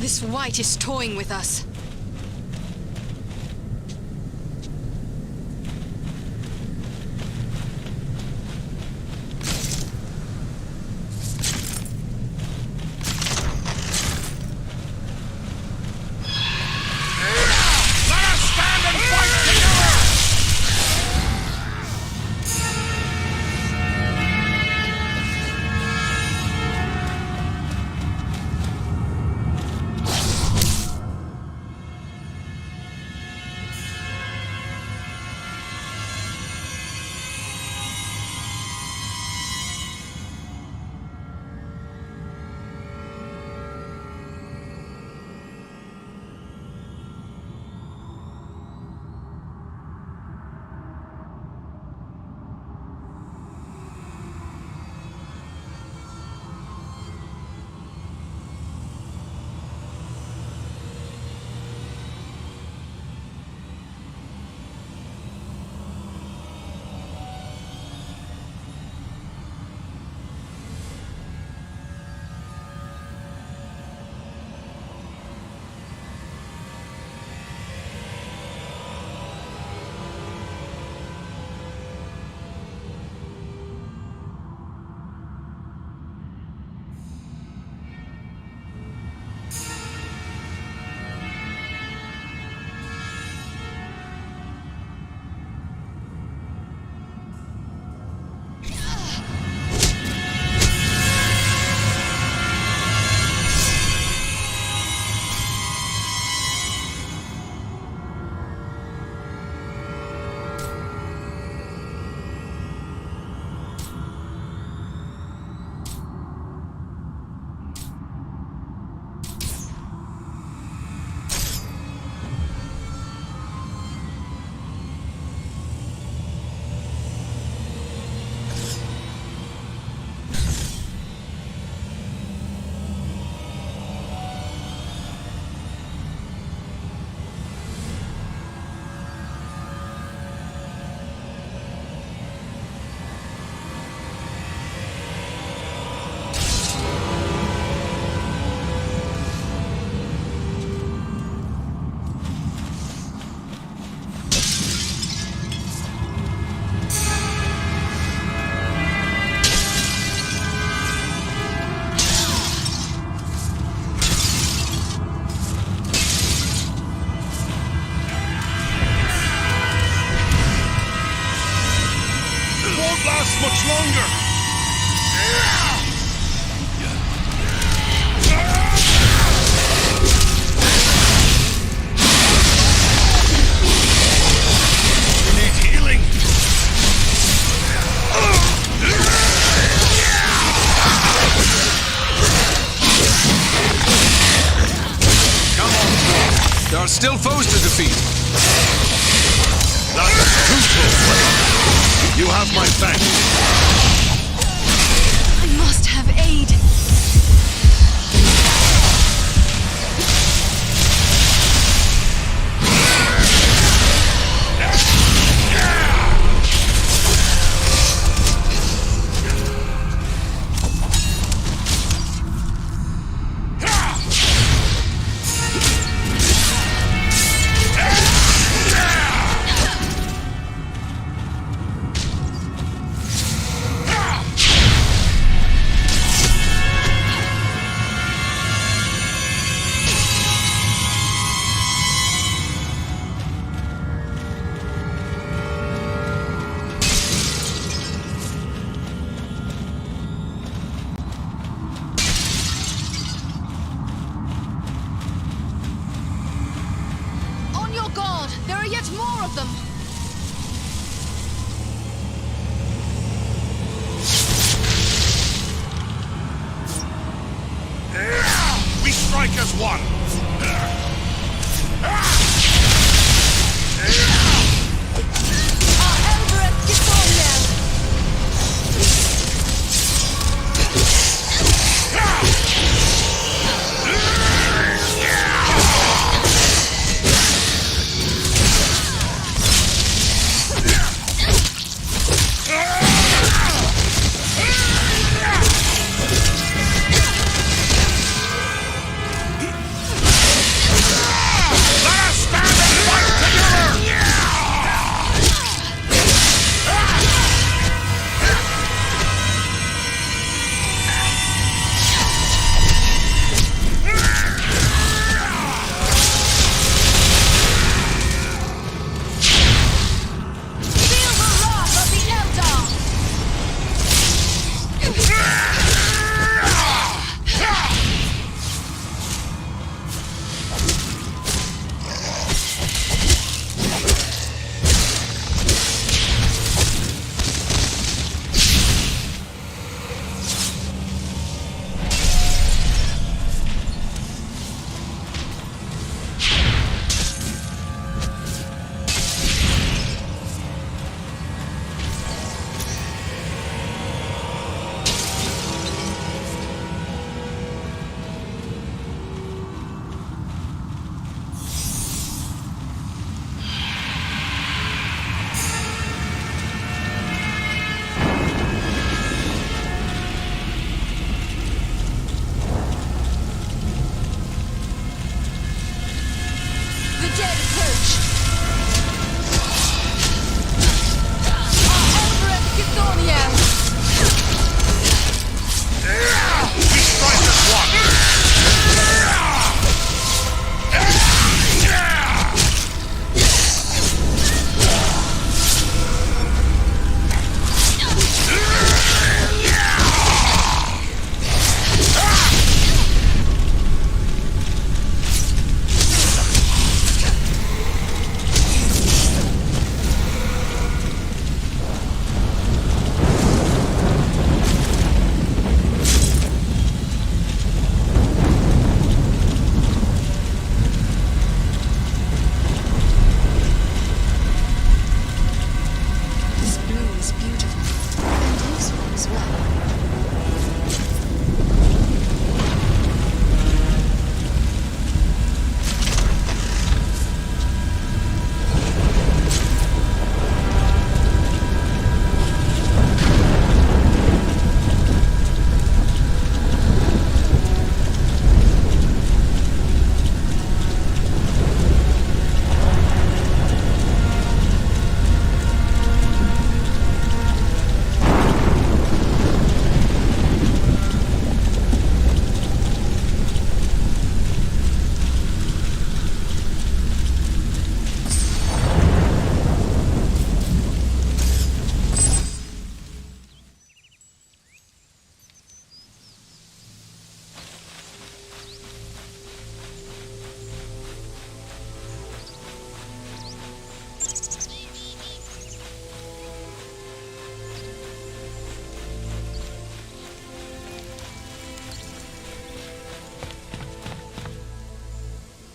This wight is toying with us. Much longer! You need healing! Come on, there are still foes to defeat. That's too close. You have my thanks. I must have aid. There are yet more of them! We strike as one! Our Elbereth Githoniel!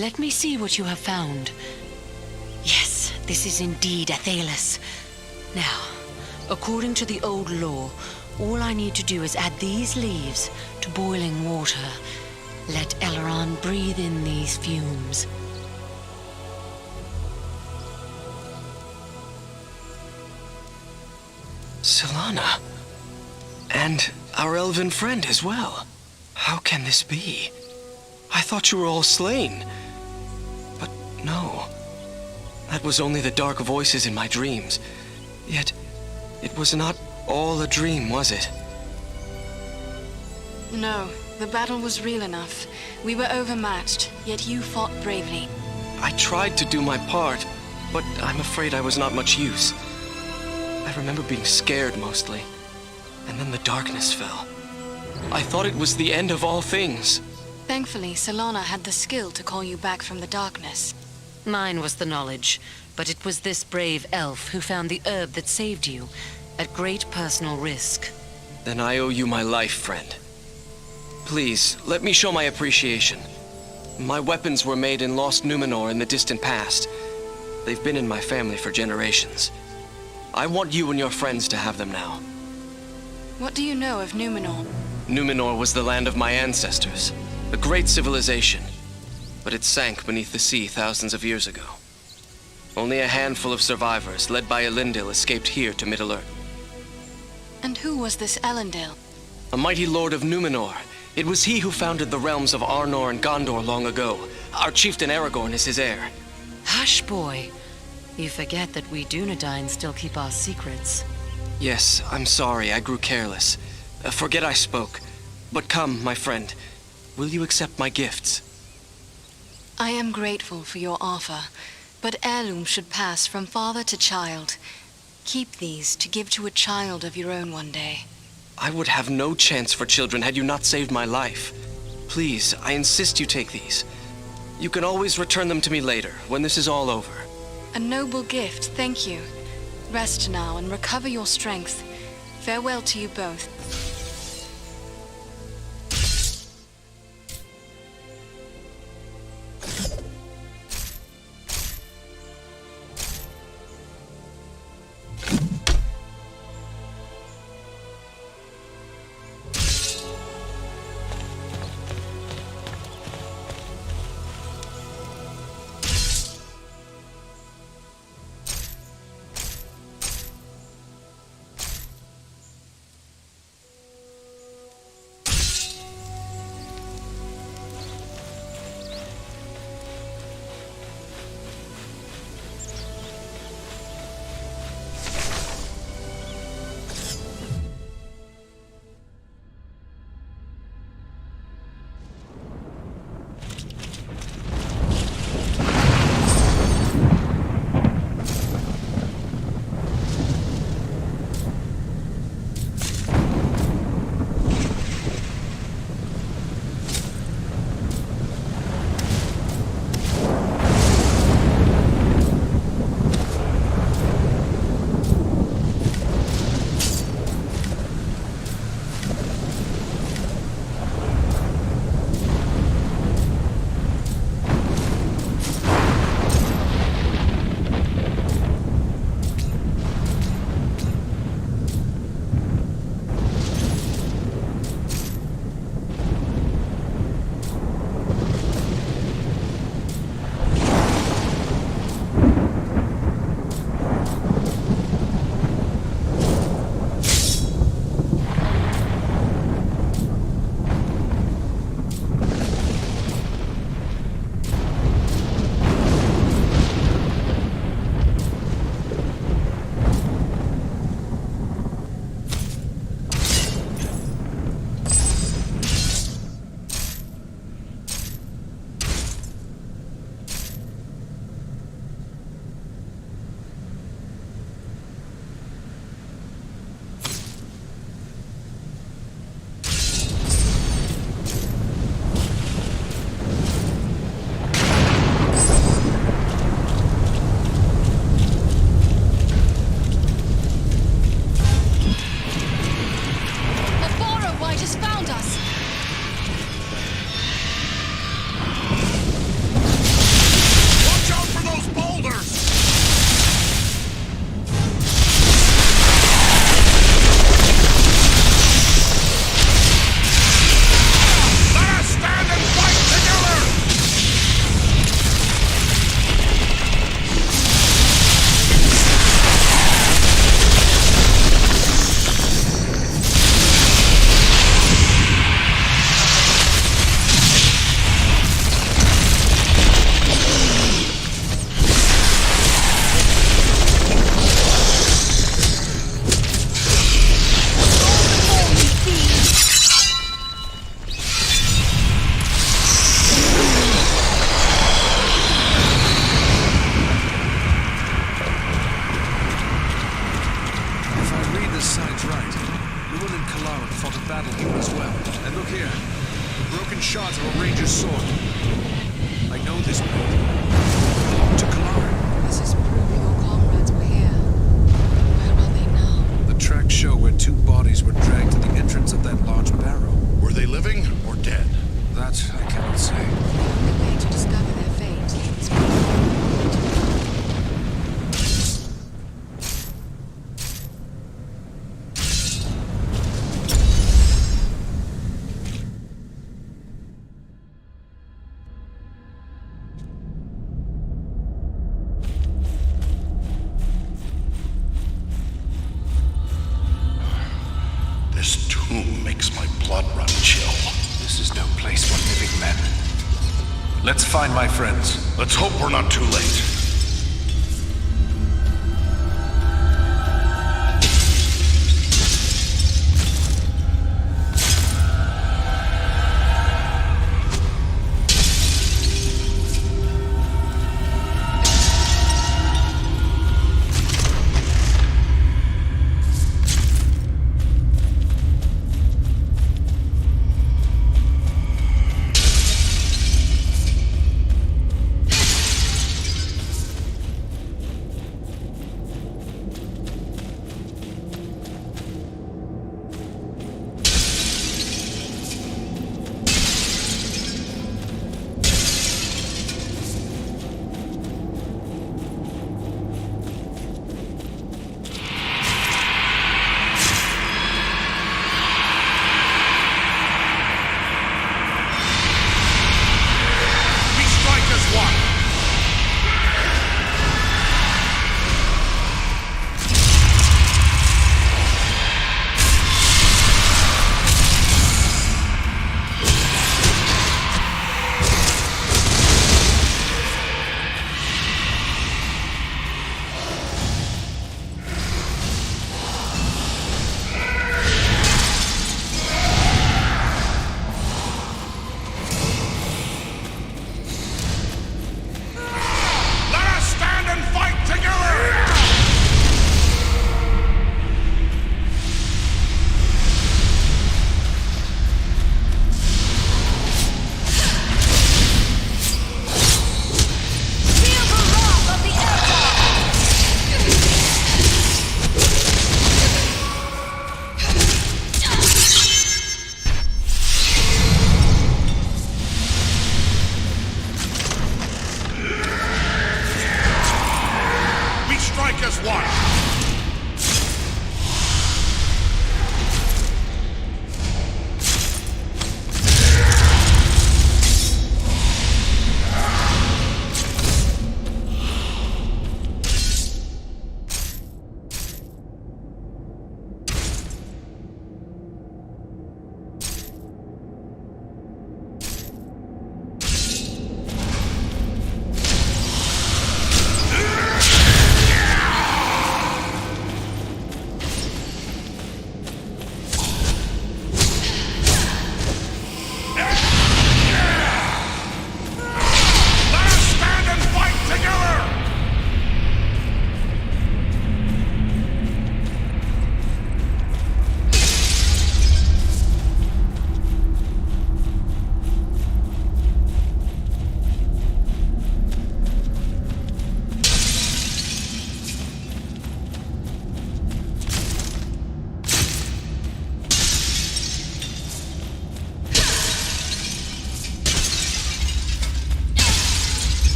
Let me see what you have found. Yes, this is indeed Athelas. Now, according to the old law, all I need to do is add these leaves to boiling water. Let Eleron breathe in these fumes. Solana. And our elven friend as well. How can this be? I thought you were all slain. But no. That was only the dark voices in my dreams. Yet, it was not all a dream, was it? No, the battle was real enough. We were overmatched, yet you fought bravely. I tried to do my part, but I'm afraid I was not much use. I remember being scared mostly, and then the darkness fell. I thought it was the end of all things. Thankfully, Solana had the skill to call you back from the darkness. Mine was the knowledge, but it was this brave elf who found the herb that saved you, at great personal risk. Then I owe you my life, friend. Please, let me show my appreciation. My weapons were made in Lost Numenor in the distant past. They've been in my family for generations. I want you and your friends to have them now. What do you know of Numenor? Numenor was the land of my ancestors, a great civilization, but it sank beneath the sea thousands of years ago. Only a handful of survivors, led by Elendil, escaped here to Middle-earth. And who was this Elendil? A mighty lord of Numenor. It was he who founded the realms of Arnor and Gondor long ago. Our chieftain Aragorn is his heir. Hush, boy. You forget that we Dunedain still keep our secrets. Yes, I'm sorry, I grew careless. Forget I spoke. But come, my friend. Will you accept my gifts? I am grateful for your offer, but heirlooms should pass from father to child. Keep these to give to a child of your own one day. I would have no chance for children had you not saved my life. Please, I insist you take these. You can always return them to me later, when this is all over. A noble gift, thank you. Rest now and recover your strength. Farewell to you both. sword. I know this blade. It belonged to Kalara. This is proof your comrades were here. Where are they now? The tracks show where two bodies were dragged to the entrance of that large barrow. Were they living or dead? That I cannot say. The way to discover their fate is This tomb makes my blood run chill. This is no place for living men. Let's find my friends. Let's hope we're not too late.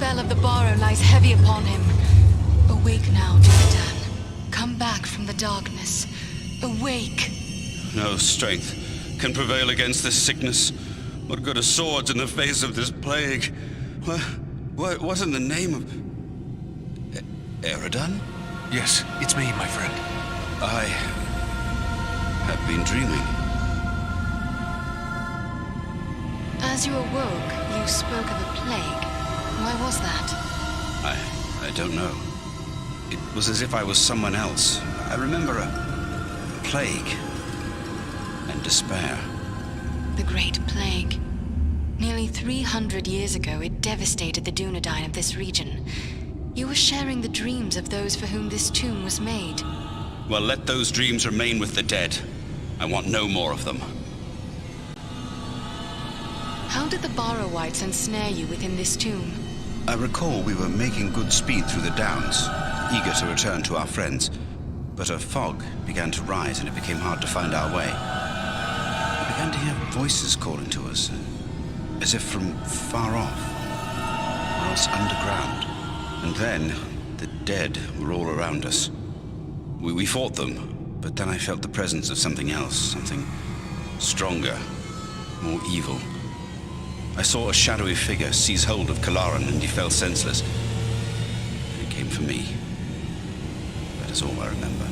spell of the Borrow lies heavy upon him. Awake now, Dunedain. Come back from the darkness. Awake. No strength can prevail against this sickness. What good are swords in the face of this plague? What in the name of... Eridan? Yes, it's me, my friend. I have been dreaming. As you awoke, you spoke of a plague. Why was that? I don't know. It was as if I was someone else. I remember a plague and despair. The Great Plague. Nearly 300 years ago, it devastated the Dunedain of this region. You were sharing the dreams of those for whom this tomb was made. Well, let those dreams remain with the dead. I want no more of them. How did the Borrowites ensnare you within this tomb? I recall we were making good speed through the downs, eager to return to our friends. But a fog began to rise and it became hard to find our way. We began to hear voices calling to us, as if from far off, or else underground. And then, the dead were all around us. We fought them, but then I felt the presence of something else, something stronger, more evil. I saw a shadowy figure seize hold of Kalaran and he fell senseless. It came for me. That is all I remember.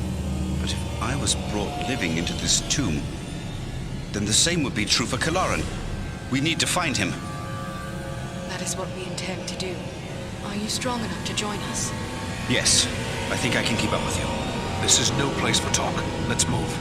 But if I was brought living into this tomb, then the same would be true for Kalaran. We need to find him. That is what we intend to do. Are you strong enough to join us? Yes, I think I can keep up with you. This is no place for talk. Let's move.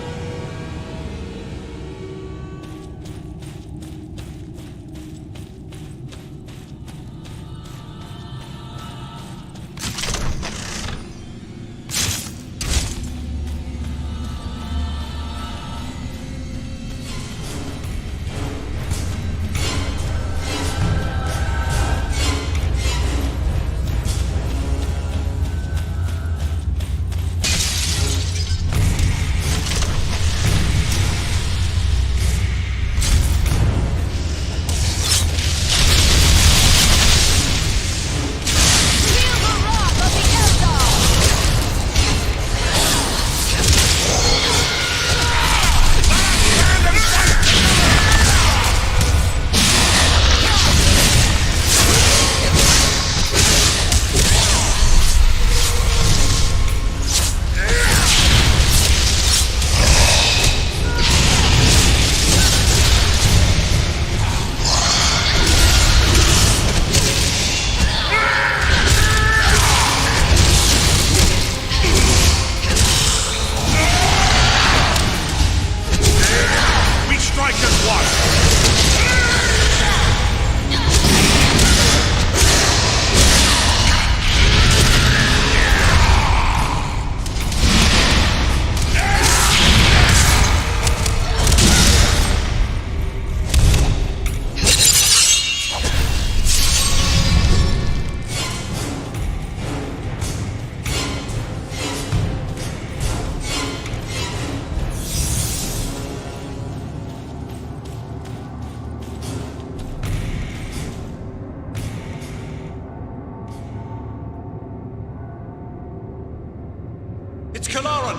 It's Kalaran!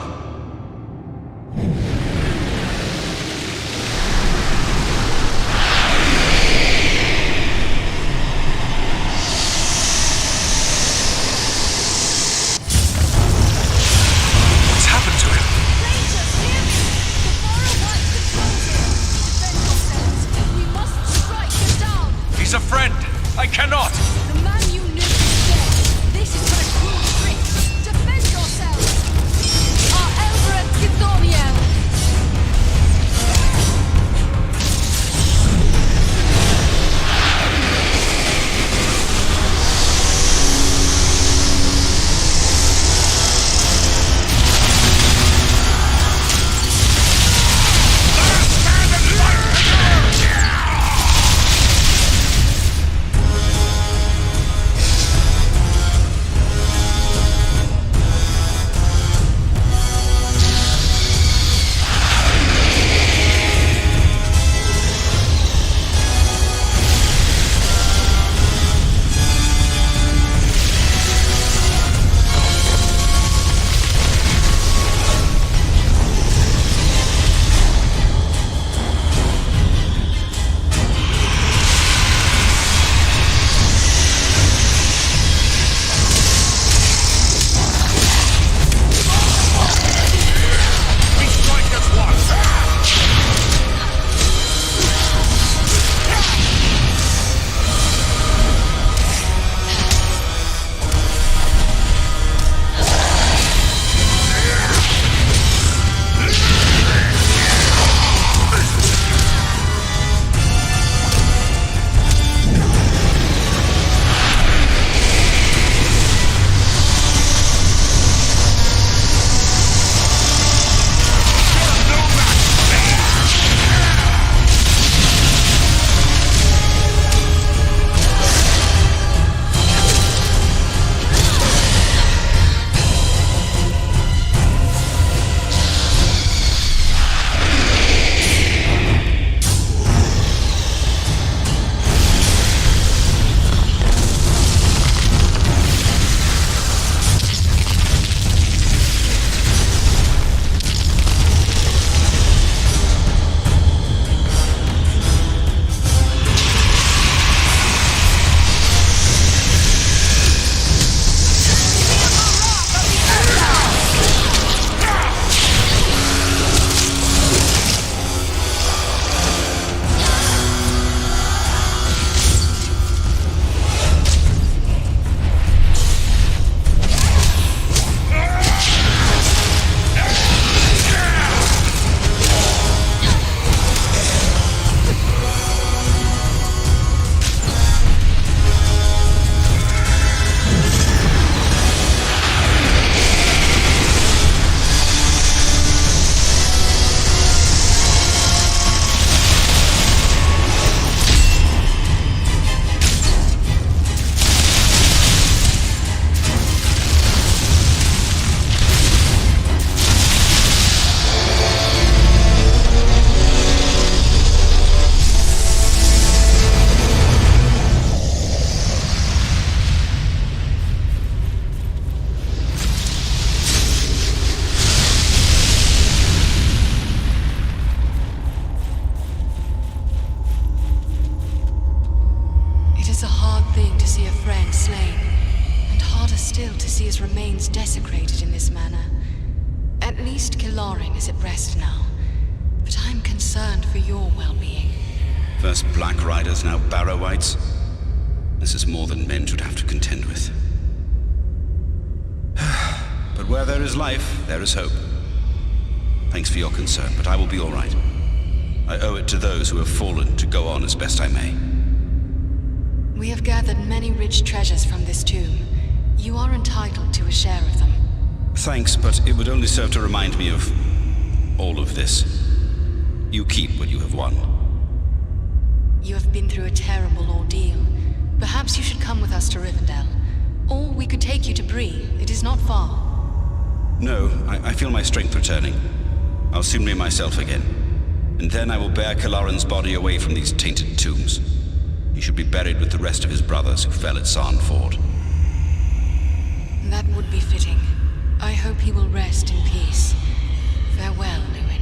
What's happened to him? Rangers, hear me! The Borrow White controls him! Defend yourselves! We must strike him down! He's a friend. I cannot. The man you knew is dead! This is but a cruel trick! Defend yourselves! Our Elbereth Githoriel! see a friend slain, and harder still to see his remains desecrated in this manner. At least Kilarin is at rest now, but I'm concerned for your well-being. First Black Riders, now Barrow-wites. This is more than men should have to contend with. But where there is life, there is hope. Thanks for your concern, but I will be all right. I owe it to those who have fallen to go on as best I may. We have gathered many rich treasures from this tomb. You are entitled to a share of them. Thanks, but it would only serve to remind me of all of this. You keep what you have won. You have been through a terrible ordeal. Perhaps you should come with us to Rivendell. Or we could take you to Bree. It is not far. No, I feel my strength returning. I'll soon be myself again. And then I will bear Kilarin's body away from these tainted tombs. He should be buried with the rest of his brothers who fell at Sarn Ford. That would be fitting. I hope he will rest in peace. Farewell, Luin.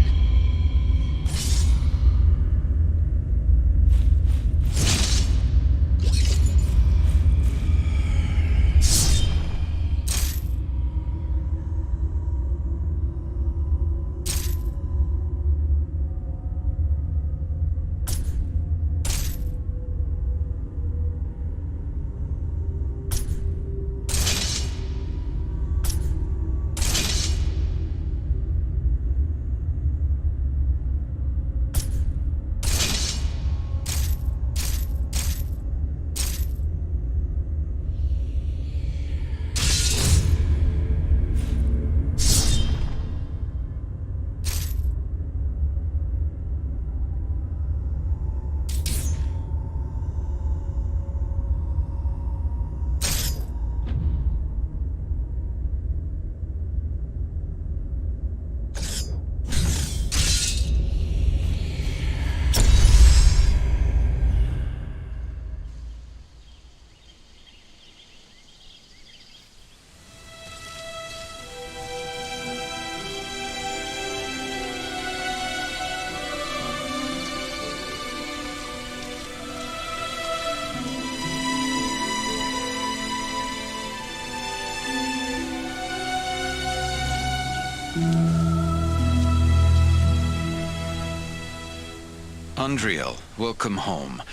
Andriel, welcome home.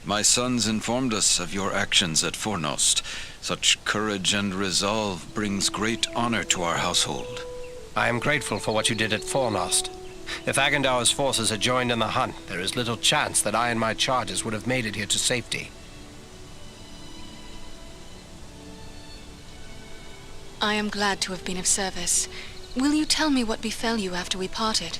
My sons informed us of your actions at Fornost. Such courage and resolve brings great honor to our household. I am grateful for what you did at Fornost. If Agandaur's forces had joined in the hunt, there is little chance that I and my charges would have made it here to safety. I am glad to have been of service. Will you tell me what befell you after we parted?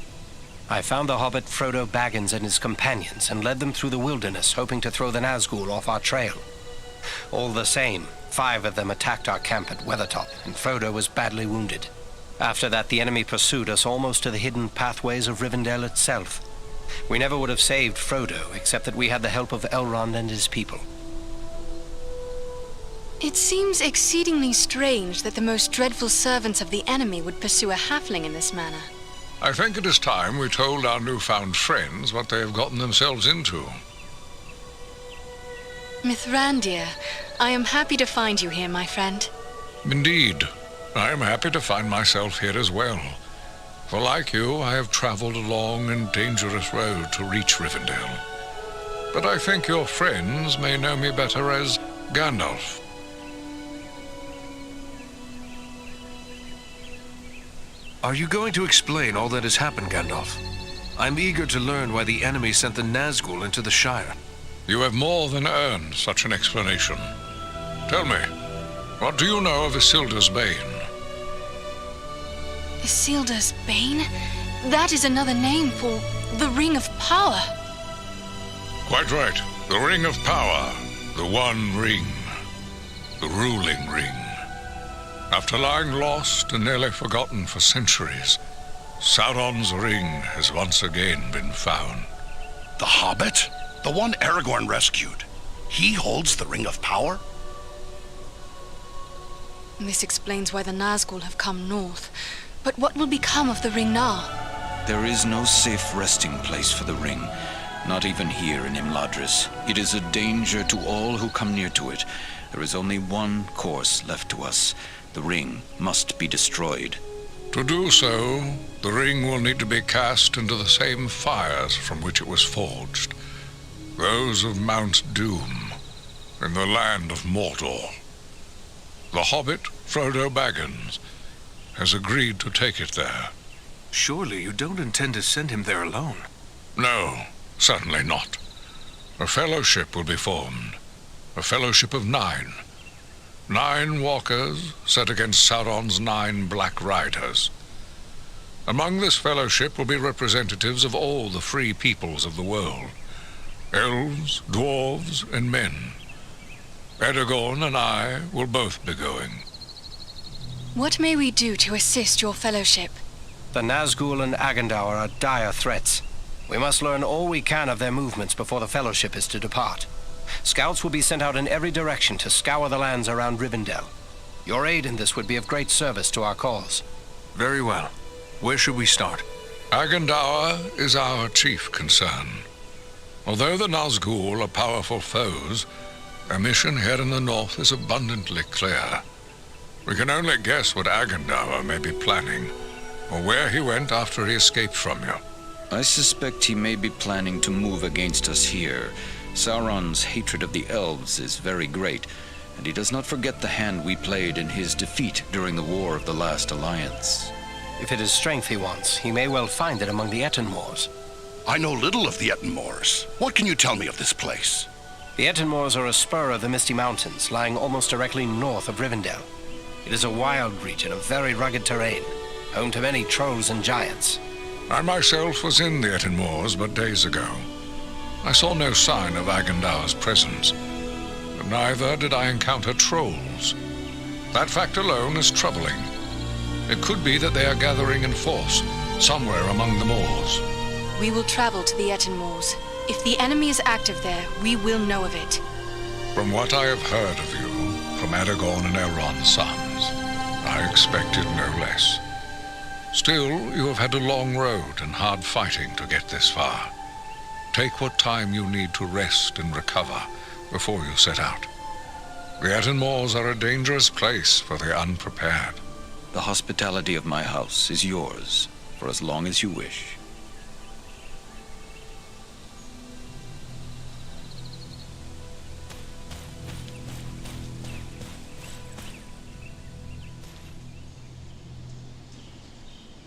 I found the hobbit Frodo Baggins and his companions and led them through the wilderness, hoping to throw the Nazgul off our trail. All the same, 5 of them attacked our camp at Weathertop, and Frodo was badly wounded. After that, the enemy pursued us almost to the hidden pathways of Rivendell itself. We never would have saved Frodo, except that we had the help of Elrond and his people. It seems exceedingly strange that the most dreadful servants of the enemy would pursue a halfling in this manner. I think it is time we told our newfound friends what they have gotten themselves into. Mithrandir, I am happy to find you here, my friend. Indeed, I am happy to find myself here as well. For like you, I have traveled a long and dangerous road to reach Rivendell. But I think your friends may know me better as Gandalf. Are you going to explain all that has happened, Gandalf? I'm eager to learn why the enemy sent the Nazgul into the Shire. You have more than earned such an explanation. Tell me, what do you know of Isildur's Bane? Isildur's Bane? That is another name for the Ring of Power. Quite right. The Ring of Power. The One Ring. The ruling ring. After lying lost and nearly forgotten for centuries, Sauron's ring has once again been found. The Hobbit? The one Aragorn rescued. He holds the Ring of Power? This explains why the Nazgul have come north. But what will become of the ring now? There is no safe resting place for the ring. Not even here in Imladris. It is a danger to all who come near to it. There is only one course left to us. The ring must be destroyed. To do so, the ring will need to be cast into the same fires from which it was forged. Those of Mount Doom, in the land of Mordor. The hobbit, Frodo Baggins, has agreed to take it there. Surely you don't intend to send him there alone? No, certainly not. A fellowship will be formed. A fellowship of 9. 9 walkers set against Sauron's 9 black riders. Among this fellowship will be representatives of all the free peoples of the world. Elves, dwarves, and men. Aragorn and I will both be going. What may we do to assist your fellowship? The Nazgul and Agandaur are dire threats. We must learn all we can of their movements before the Fellowship is to depart. Scouts will be sent out in every direction to scour the lands around Rivendell. Your aid in this would be of great service to our cause. Very well. Where should we start? Agandaur is our chief concern. Although the Nazgul are powerful foes, their mission here in the north is abundantly clear. We can only guess what Agandaur may be planning, or where he went after he escaped from you. I suspect he may be planning to move against us here. Sauron's hatred of the elves is very great, and he does not forget the hand we played in his defeat during the War of the Last Alliance. If it is strength he wants, he may well find it among the Etenmoors. I know little of the Etenmoors. What can you tell me of this place? The Etenmoors are a spur of the Misty Mountains, lying almost directly north of Rivendell. It is a wild region of very rugged terrain, home to many trolls and giants. I myself was in the Etenmoors but days ago. I saw no sign of Agandaur's presence, but neither did I encounter trolls. That fact alone is troubling. It could be that they are gathering in force, somewhere among the moors. We will travel to the Etenmoors. If the enemy is active there, we will know of it. From what I have heard of you, from Aragorn and Elrond's sons, I expected no less. Still, you have had a long road and hard fighting to get this far. Take what time you need to rest and recover before you set out. The Etenmoors are a dangerous place for the unprepared. The hospitality of my house is yours for as long as you wish.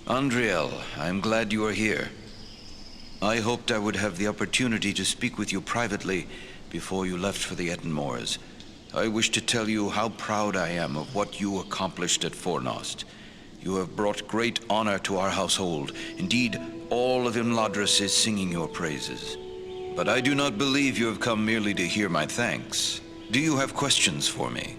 Andriel, I am glad you are here. I hoped I would have the opportunity to speak with you privately before you left for the Etenmoors. I wish to tell you how proud I am of what you accomplished at Fornost. You have brought great honor to our household. Indeed, all of Imladris is singing your praises. But I do not believe you have come merely to hear my thanks. Do you have questions for me?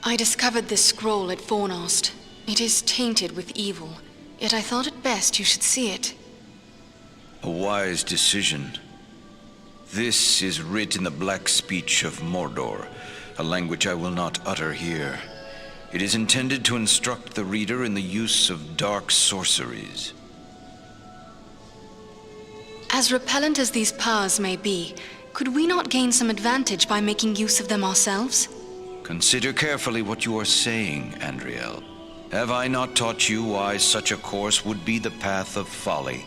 I discovered this scroll at Fornost. It is tainted with evil, yet I thought it best you should see it. A wise decision. This is writ in the black speech of Mordor, a language I will not utter here. It is intended to instruct the reader in the use of dark sorceries. As repellent as these powers may be, could we not gain some advantage by making use of them ourselves? Consider carefully what you are saying, Andriel. Have I not taught you why such a course would be the path of folly?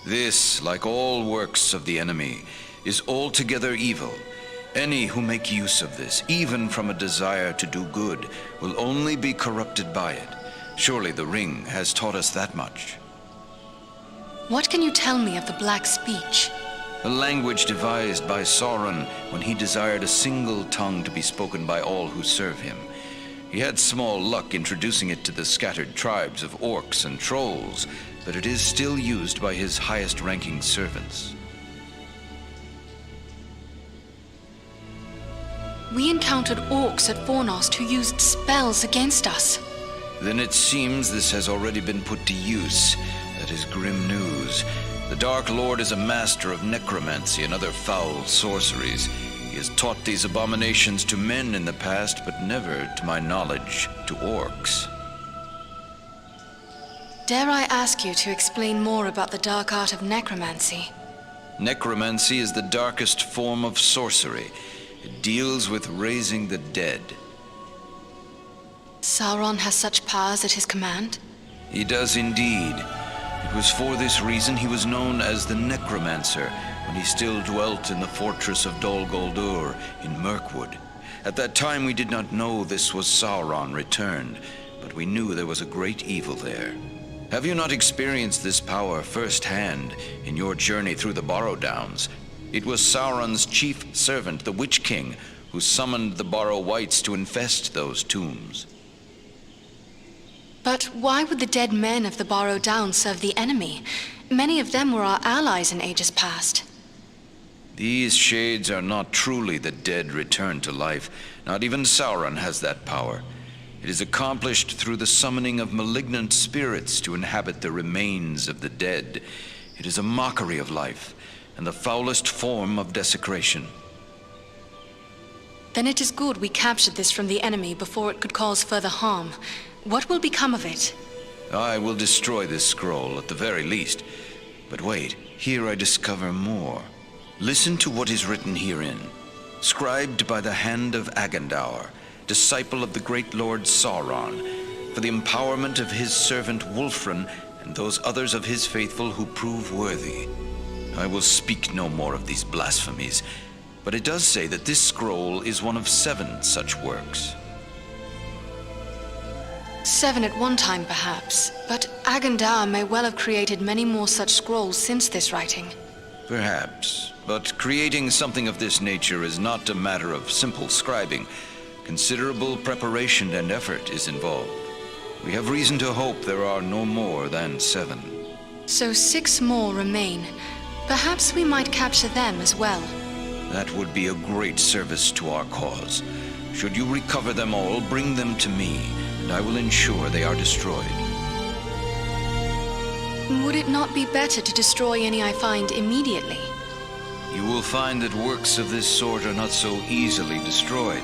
This, like all works of the enemy, is altogether evil. Any who make use of this, even from a desire to do good, will only be corrupted by it. Surely the ring has taught us that much. What can you tell me of the Black Speech? A language devised by Sauron when he desired a single tongue to be spoken by all who serve him. He had small luck introducing it to the scattered tribes of orcs and trolls, but it is still used by his highest-ranking servants. We encountered orcs at Fornost who used spells against us. Then it seems this has already been put to use. That is grim news. The Dark Lord is a master of necromancy and other foul sorceries. He has taught these abominations to men in the past, but never, to my knowledge, to orcs. Dare I ask you to explain more about the dark art of necromancy? Necromancy is the darkest form of sorcery. It deals with raising the dead. Sauron has such powers at his command? He does indeed. It was for this reason he was known as the Necromancer when he still dwelt in the fortress of Dol Guldur in Mirkwood. At that time we did not know this was Sauron returned, but we knew there was a great evil there. Have you not experienced this power firsthand in your journey through the Borrow Downs? It was Sauron's chief servant, the Witch King, who summoned the Borrow Wights to infest those tombs. But why would the dead men of the Borrow Downs serve the enemy? Many of them were our allies in ages past. These shades are not truly the dead returned to life. Not even Sauron has that power. It is accomplished through the summoning of malignant spirits to inhabit the remains of the dead. It is a mockery of life, and the foulest form of desecration. Then it is good we captured this from the enemy before it could cause further harm. What will become of it? I will destroy this scroll at the very least. But wait, here I discover more. Listen to what is written herein. Scribed by the hand of Agandaur, disciple of the great Lord Sauron, for the empowerment of his servant Wulfrun and those others of his faithful who prove worthy. I will speak no more of these blasphemies, but it does say that this scroll is one of 7 such works. 7 at one time, perhaps, but Agandaur may well have created many more such scrolls since this writing. Perhaps, but creating something of this nature is not a matter of simple scribing. Considerable preparation and effort is involved. We have reason to hope there are no more than 7. So 6 more remain. Perhaps we might capture them as well. That would be a great service to our cause. Should you recover them all, bring them to me, and I will ensure they are destroyed. Would it not be better to destroy any I find immediately? You will find that works of this sort are not so easily destroyed.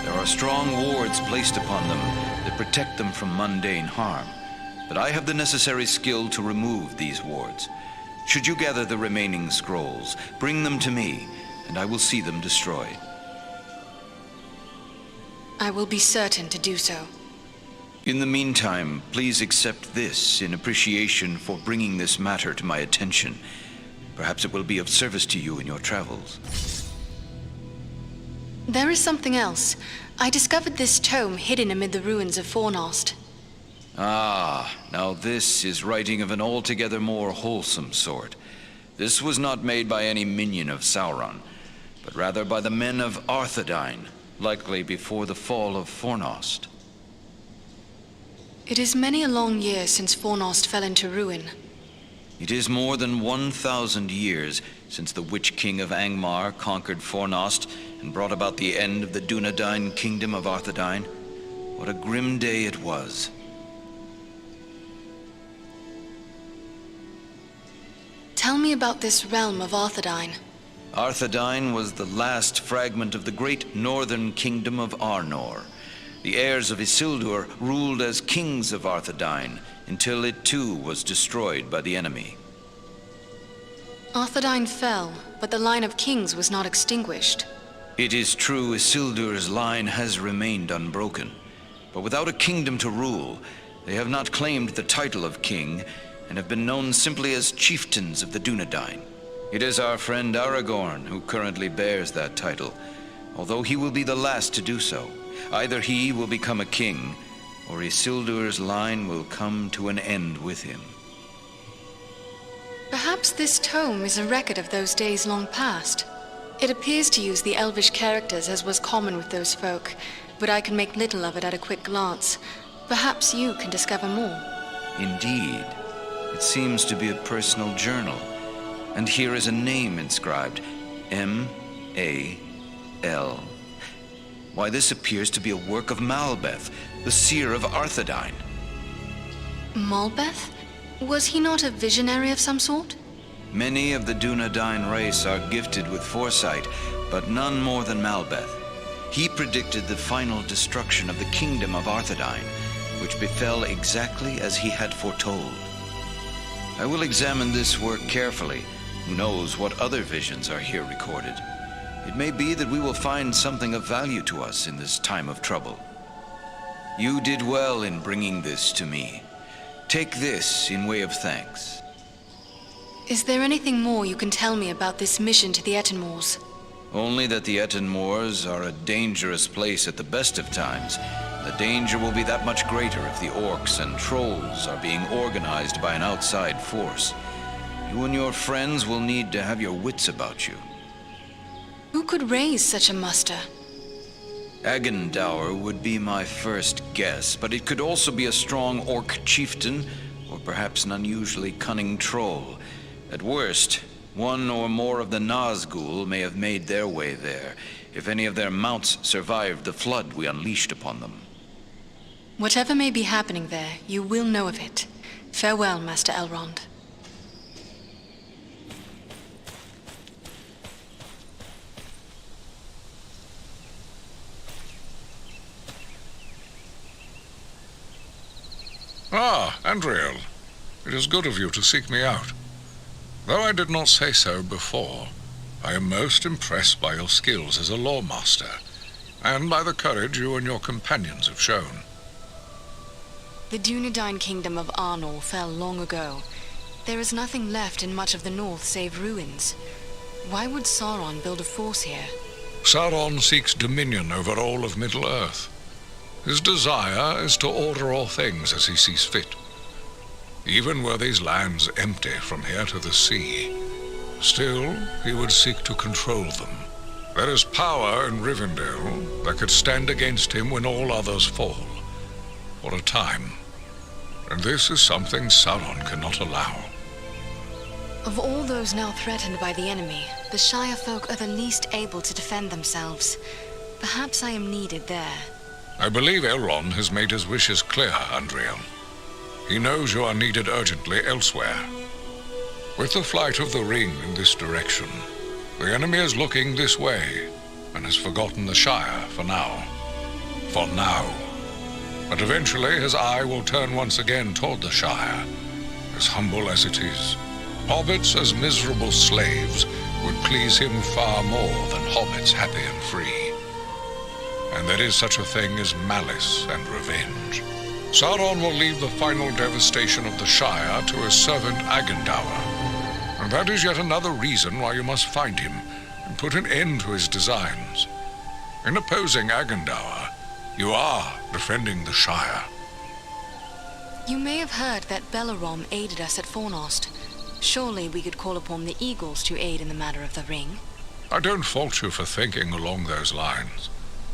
There are strong wards placed upon them that protect them from mundane harm. But I have the necessary skill to remove these wards. Should you gather the remaining scrolls, bring them to me, and I will see them destroyed. I will be certain to do so. In the meantime, please accept this in appreciation for bringing this matter to my attention. Perhaps it will be of service to you in your travels. There is something else. I discovered this tome hidden amid the ruins of Fornost. Ah, now this is writing of an altogether more wholesome sort. This was not made by any minion of Sauron, but rather by the men of Arthedain, likely before the fall of Fornost. It is many a long year since Fornost fell into ruin. It is more than 1,000 years since the Witch King of Angmar conquered Fornost and brought about the end of the Dunedain kingdom of Arthedain. What a grim day it was. Tell me about this realm of Arthedain. Arthedain was the last fragment of the great northern kingdom of Arnor. The heirs of Isildur ruled as kings of Arthedain until it too was destroyed by the enemy. Arthedain fell, but the line of kings was not extinguished. It is true Isildur's line has remained unbroken, but without a kingdom to rule, they have not claimed the title of king and have been known simply as chieftains of the Dunedain. It is our friend Aragorn who currently bears that title, although he will be the last to do so. Either he will become a king, or Isildur's line will come to an end with him. Perhaps this tome is a record of those days long past. It appears to use the Elvish characters as was common with those folk, but I can make little of it at a quick glance. Perhaps you can discover more. Indeed. It seems to be a personal journal, and here is a name inscribed, M.A.L. Why, this appears to be a work of Malbeth, the seer of Arthedain. Malbeth? Was he not a visionary of some sort? Many of the Dunedain race are gifted with foresight, but none more than Malbeth. He predicted the final destruction of the kingdom of Arthedain, which befell exactly as he had foretold. I will examine this work carefully. Who knows what other visions are here recorded? It may be that we will find something of value to us in this time of trouble. You did well in bringing this to me. Take this in way of thanks. Is there anything more you can tell me about this mission to the Etenmoors? Only that the Etenmoors are a dangerous place at the best of times. The danger will be that much greater if the orcs and trolls are being organized by an outside force. You and your friends will need to have your wits about you. Who could raise such a muster? Agendour would be my first guess, but it could also be a strong orc chieftain, or perhaps an unusually cunning troll. At worst, one or more of the Nazgul may have made their way there, if any of their mounts survived the flood we unleashed upon them. Whatever may be happening there, you will know of it. Farewell, Master Elrond. Ah, Andriel. It is good of you to seek me out. Though I did not say so before, I am most impressed by your skills as a lawmaster, and by the courage you and your companions have shown. The Dunedain kingdom of Arnor fell long ago. There is nothing left in much of the north save ruins. Why would Sauron build a force here? Sauron seeks dominion over all of Middle-earth. His desire is to order all things as he sees fit. Even were these lands empty from here to the sea, still he would seek to control them. There is power in Rivendell that could stand against him when all others fall, for a time. And this is something Sauron cannot allow. Of all those now threatened by the enemy, the Shire folk are the least able to defend themselves. Perhaps I am needed there. I believe Elrond has made his wishes clear, Andriel. He knows you are needed urgently elsewhere. With the flight of the ring in this direction, the enemy is looking this way, and has forgotten the Shire for now. For now. But eventually his eye will turn once again toward the Shire, as humble as it is. Hobbits as miserable slaves would please him far more than hobbits happy and free. And there is such a thing as malice and revenge. Sauron will leave the final devastation of the Shire to his servant Agendour. And that is yet another reason why you must find him and put an end to his designs. In opposing Agendour, you are defending the Shire. You may have heard that Belarom aided us at Fornost. Surely we could call upon the Eagles to aid in the matter of the ring. I don't fault you for thinking along those lines.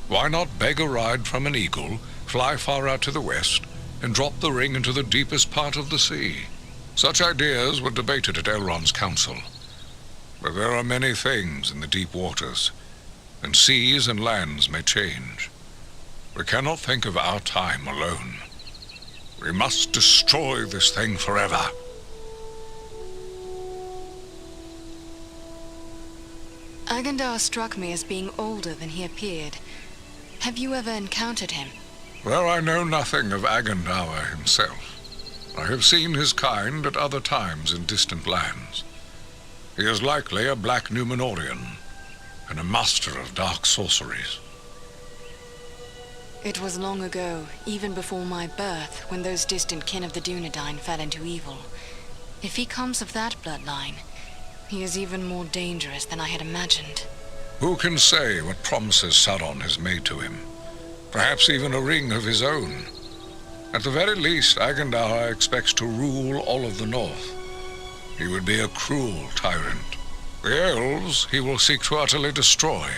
Why not beg a ride from an eagle, fly far out to the west, and drop the ring into the deepest part of the sea? Such ideas were debated at Elrond's council. But there are many things in the deep waters, and seas and lands may change. We cannot think of our time alone. We must destroy this thing forever. Agendour struck me as being older than he appeared. Have you ever encountered him? Though I know nothing of Agendour himself, I have seen his kind at other times in distant lands. He is likely a black Númenorian, and a master of dark sorceries. It was long ago, even before my birth, when those distant kin of the Dunedain fell into evil. If he comes of that bloodline, he is even more dangerous than I had imagined. Who can say what promises Sauron has made to him? Perhaps even a ring of his own. At the very least, Agendour expects to rule all of the North. He would be a cruel tyrant. The elves he will seek to utterly destroy.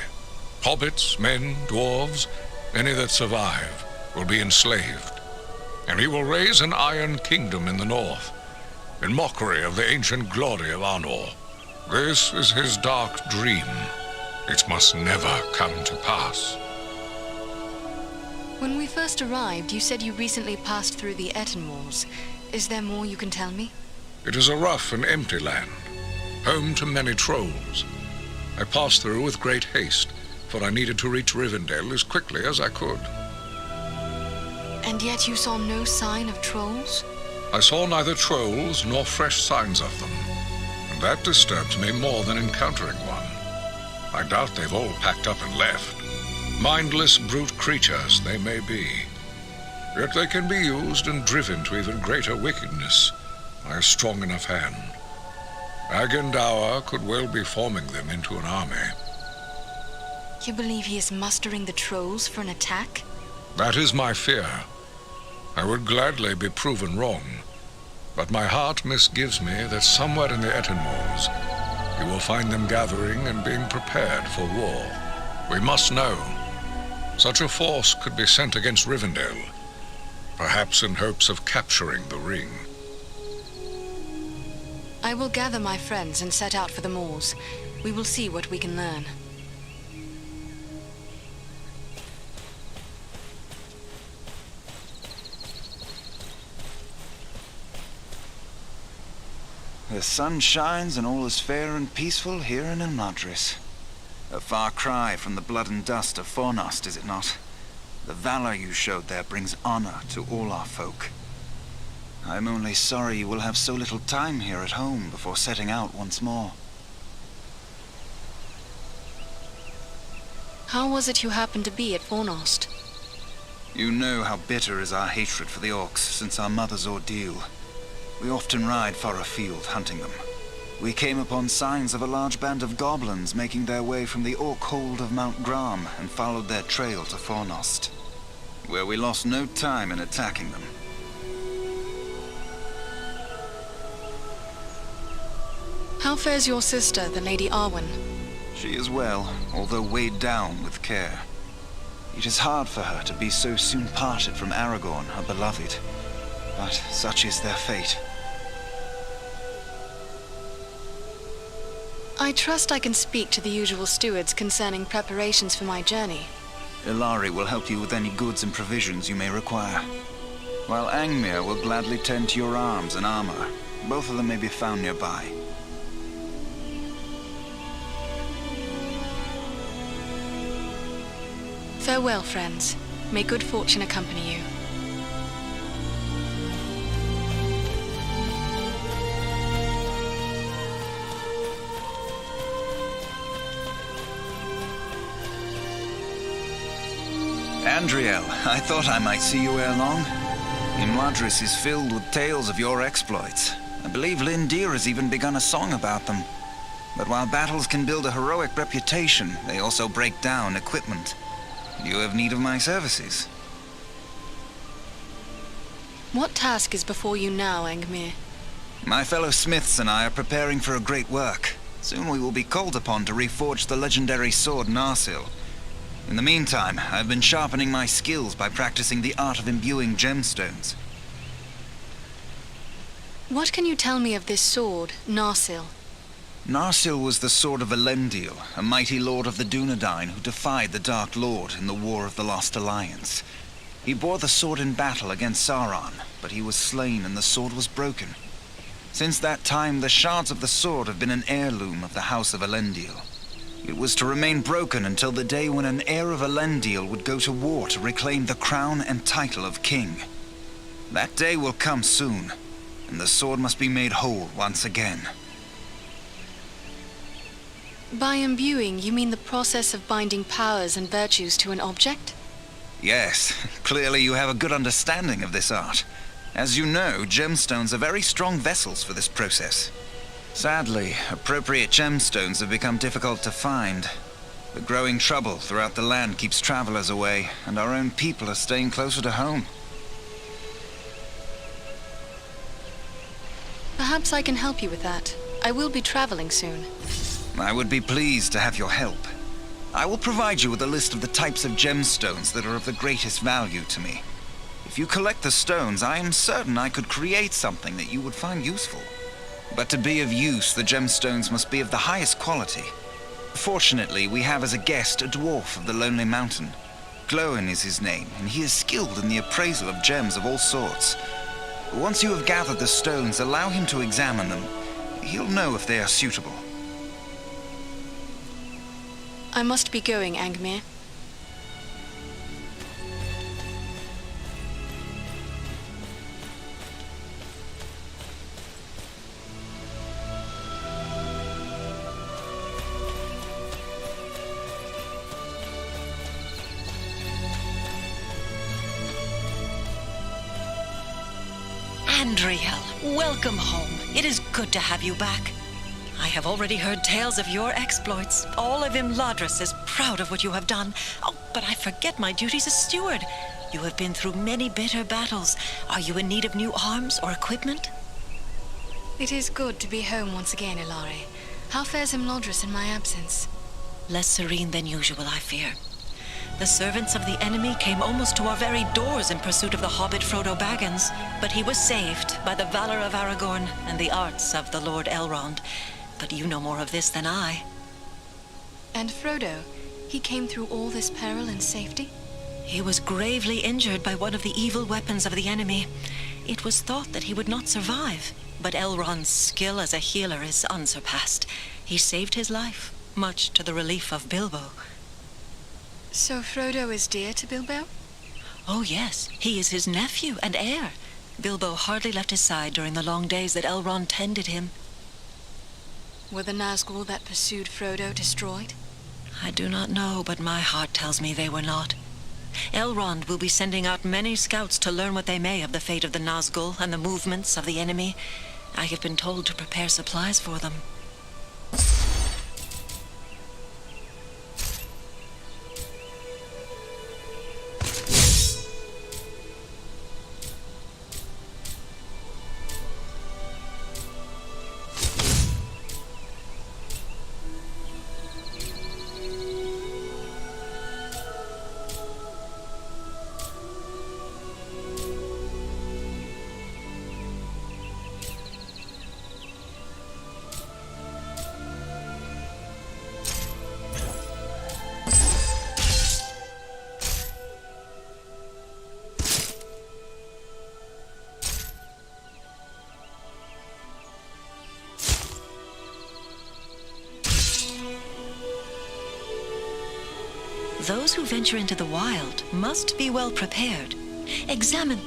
Hobbits, men, dwarves, any that survive, will be enslaved. And he will raise an iron kingdom in the North, in mockery of the ancient glory of Arnor. This is his dark dream. It must never come to pass. When we first arrived, you said you recently passed through the Etenmoors. Is there more you can tell me? It is a rough and empty land, home to many trolls. I passed through with great haste, for I needed to reach Rivendell as quickly as I could. And yet you saw no sign of trolls? I saw neither trolls nor fresh signs of them, and that disturbed me more than encountering one. I doubt they've all packed up and left. Mindless brute creatures they may be, yet they can be used and driven to even greater wickedness by a strong enough hand. Agendour could well be forming them into an army. You believe he is mustering the trolls for an attack? That is my fear. I would gladly be proven wrong, but my heart misgives me that somewhere in the Etenmoors you will find them gathering and being prepared for war. We must know. Such a force could be sent against Rivendell, perhaps in hopes of capturing the ring. I will gather my friends and set out for the moors. We will see what we can learn. The sun shines and all is fair and peaceful here in Elmadris. A far cry from the blood and dust of Fornost, is it not? The valor you showed there brings honor to all our folk. I'm only sorry you will have so little time here at home before setting out once more. How was it you happened to be at Fornost? You know how bitter is our hatred for the orcs since our mother's ordeal. We often ride far afield hunting them. We came upon signs of a large band of goblins making their way from the orc hold of Mount Gram and followed their trail to Fornost, where we lost no time in attacking them. How fares your sister, the Lady Arwen? She is well, although weighed down with care. It is hard for her to be so soon parted from Aragorn, her beloved, but such is their fate. I trust I can speak to the usual stewards concerning preparations for my journey. Ilari will help you with any goods and provisions you may require, while Angmir will gladly tend to your arms and armor. Both of them may be found nearby. Farewell, friends. May good fortune accompany you. Andriel, I thought I might see you ere long. Imladris is filled with tales of your exploits. I believe Lindir has even begun a song about them. But while battles can build a heroic reputation, they also break down equipment. You have need of my services. What task is before you now, Angmir? My fellow smiths and I are preparing for a great work. Soon we will be called upon to reforge the legendary sword Narsil. In the meantime, I've been sharpening my skills by practicing the art of imbuing gemstones. What can you tell me of this sword, Narsil? Narsil was the sword of Elendil, a mighty lord of the Dunedain who defied the Dark Lord in the War of the Lost Alliance. He bore the sword in battle against Sauron, but he was slain and the sword was broken. Since that time, the shards of the sword have been an heirloom of the House of Elendil. It was to remain broken until the day when an heir of Elendil would go to war to reclaim the crown and title of king. That day will come soon, and the sword must be made whole once again. By imbuing, you mean the process of binding powers and virtues to an object? Yes, clearly you have a good understanding of this art. As you know, gemstones are very strong vessels for this process. Sadly, appropriate gemstones have become difficult to find. The growing trouble throughout the land keeps travelers away, and our own people are staying closer to home. Perhaps I can help you with that. I will be traveling soon. I would be pleased to have your help. I will provide you with a list of the types of gemstones that are of the greatest value to me. If you collect the stones, I am certain I could create something that you would find useful. But to be of use, the gemstones must be of the highest quality. Fortunately, we have as a guest a dwarf of the Lonely Mountain. Glóin is his name, and he is skilled in the appraisal of gems of all sorts. Once you have gathered the stones, allow him to examine them. He'll know if they are suitable. I must be going, Angmir. Andriel, welcome home. It is good to have you back. I have already heard tales of your exploits. All of Imladris is proud of what you have done. Oh, but I forget my duties as steward. You have been through many bitter battles. Are you in need of new arms or equipment? It is good to be home once again, Ilari. How fares Imladris in my absence? Less serene than usual, I fear. The servants of the enemy came almost to our very doors in pursuit of the hobbit Frodo Baggins, but he was saved by the valor of Aragorn and the arts of the Lord Elrond. But you know more of this than I. And Frodo, he came through all this peril in safety? He was gravely injured by one of the evil weapons of the enemy. It was thought that he would not survive, but Elrond's skill as a healer is unsurpassed. He saved his life, much to the relief of Bilbo. So Frodo is dear to Bilbo? Oh yes, he is his nephew and heir. Bilbo hardly left his side during the long days that Elrond tended him. Were the Nazgul that pursued Frodo destroyed? I do not know, but my heart tells me they were not. Elrond will be sending out many scouts to learn what they may of the fate of the Nazgul and the movements of the enemy. I have been told to prepare supplies for them. Those who venture into the wild must be well prepared. Examine